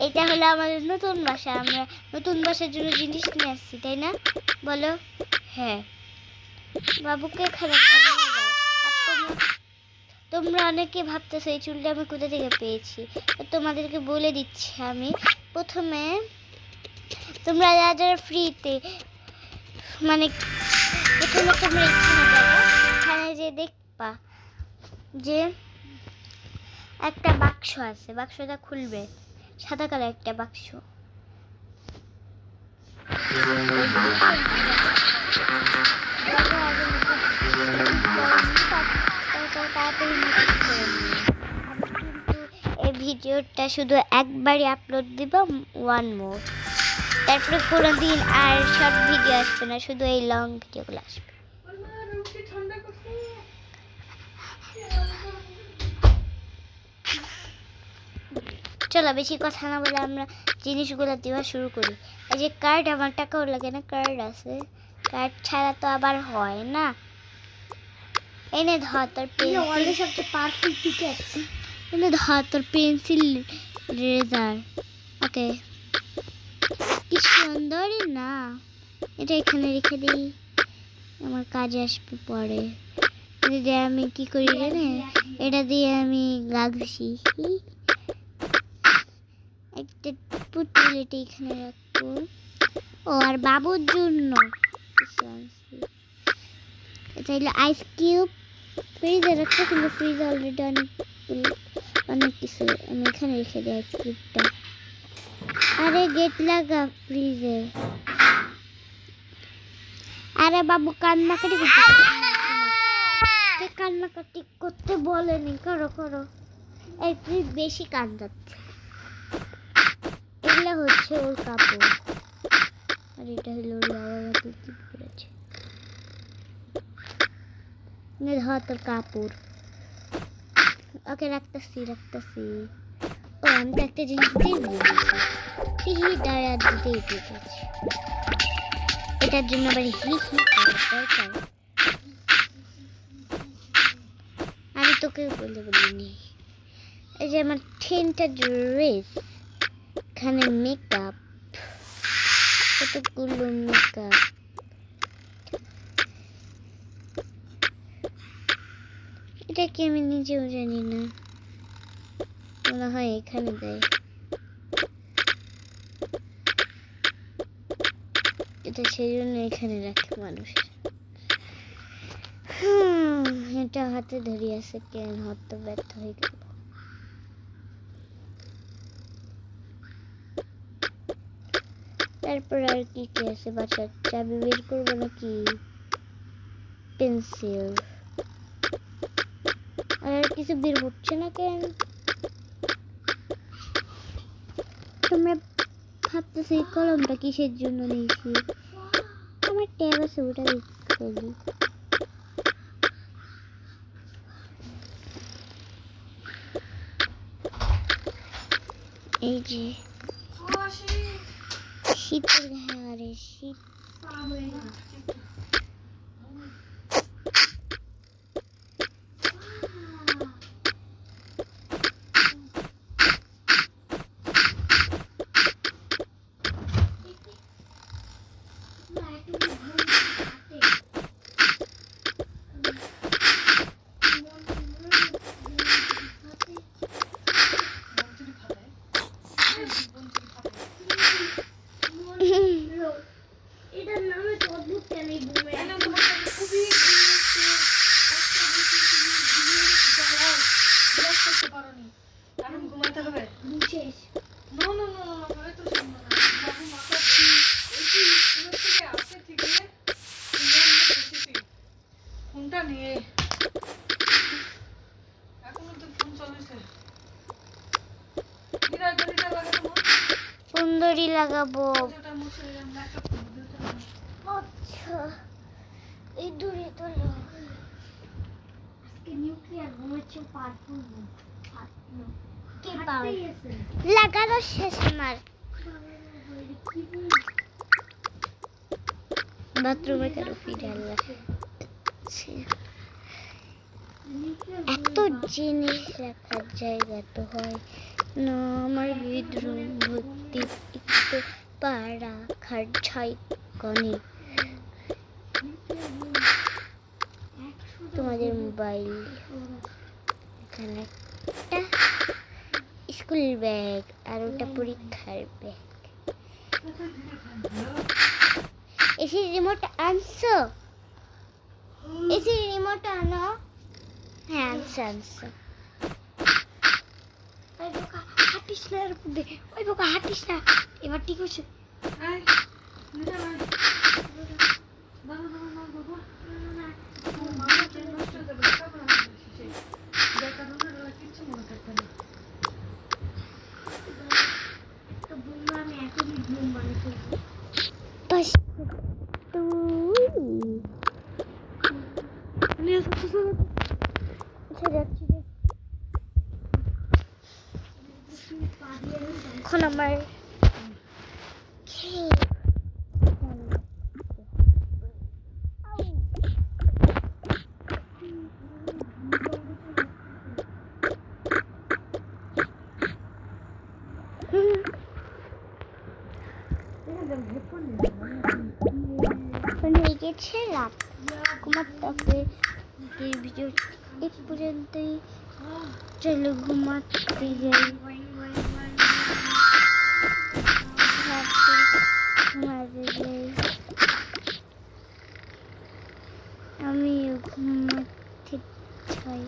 এটা হলো আমাদের নতুন বাসা। আমরা নতুন বাসার জন্য জিনিস নিয়ে আসছি, তাই না? বলো। হ্যাঁ, বাবুকে খারাপ তোমরা অনেকে ভাবতেছো এই চুলটা আমি কোথা থেকে পেয়েছি। তোমাদেরকে বলে দিচ্ছি আমি। প্রথমে তোমরা যারা ফ্রিতে, মানে প্রথমে তোমরা এখানে যে দেখবা যে একটা বাক্স আছে, বাক্সটা খুলবে, সাদা কালার একটা বাক্স। এই ভিডিওটা শুধু একবারই আপলোড দিব, ওয়ান মোর। তারপরে কোনোদিন আর শর্ট ভিডিও আসবে না, শুধু এই লং ভিডিওগুলো আসবে। চলো বেশি কথা না বলে আমরা জিনিসগুলো দেওয়া শুরু করি। এই যে কার্ড, আমার টাকাও লাগে না, কার্ড আছে। কার্ড ছাড়া তো আবার হয় না। এনে ধর তোর পেন্সিল, সবচেয়ে পাওয়ারফুল টিকে আছে। এনে ধর তোর পেন্সিল, রেজার। ওকে, কি সুন্দর না, এটা এখানে রেখে দিই, আমার কাজে আসবে পরে। যে আমি কি করি জানে, এটা দিয়ে আমি গা ঘষি। একটা পুতুল এটা এখানে রাখবো। ও আর বাবুর জন্য এটা হলো আইস কিউব। ফ্রিজে রাখতে, কিন্তু ফ্রিজে অলরেডি অনেক কিছু। আমি এখানে রেখে দিই আইস কিউবটা। আরে গেট লাগা ফ্রিজে। আরে বাবু কান্নাকাটি করতে, কান্নাকাটি করতে বলেনি, করো করো। এই তুই বেশি কান্দাচ্ছে। এগুলো হচ্ছে ওর কাপড়, আর এটা হলো ওর বাবা মাকে কি করেছে। ধর তোর কাপড়। ওকে, রাখতেছি রাখতেছি। ও আমি তো একটা জিনিস দিয়ে দাঁড়া দিতেই পেয়েছি। এটার জন্য আবার হি হি দরকার। আমি তোকে বলিনি। এই যে আমার 10টা ড্রেস, এখানে মেকআপ, কতগুলো মেকআপ। এটা কি আমি নিজেও জানি না, মনে হয় এখানে দেয়। এটা সেই জন্য এখানে রাখে মানুষ। এটা হাতে ধরি আছে, কেন হাত তো ব্যর্থ হয়ে গেল। তারপর আর কি কি আছে, বাচ্চার চাবি বের করবো নাকি, পেন্সিল, আর কিছু বের হচ্ছে না কেন? তোমরা ভাবতেছি এই কলমটা কিসের জন্য নিয়েছি। আমার ট্যাব আছে, ওটা দেখি। এই যে শীতের ঘরে শীত। এটার নামে তো অদ্ভুত কেন এই বুমে খুবই করতে পারোনি, কারণ ঘুমাতে হবে। বিশেষ নো নো নো নো করে তো শুনবো না। বাবু মাথা ওই কি স্কুল থেকে আসে ঠিক আছে, ফোনটা নিয়ে এখনো তো ফোন চলেছে। সুন্দরী লাগাবো। আচ্ছা, এই দূরে তো আজকে নিউক্লিয়ার ঘুমাচ্ছে পারফুল কে পাবে লাগানো শেষ আমার। বাথরুমে কেন ফিরে এত জিনিস রাখার জায়গা তো হয় না। আমার বেডরুম পাড়া খাট ছয় কনে তোমাদের মোবাইল, এখানে একটা স্কুল ব্যাগ আর ওটা পরীক্ষার ব্যাগ। এসির রিমোট আনছো? এসির রিমোট আনো। হ্যাঁ আনছো। ওই বোকা হাঁটিস না, এর উপর দিয়ে। ওই বোকা হাঁটিস না। এবার ঠিক হচ্ছে। এখন আমার হয়ে গেছে রাত, ঘুমাতে হবে। ভিডিও এই পর্যন্তই, চলো ঘুমাতে যাই। আমি ঘুমাতে চাই।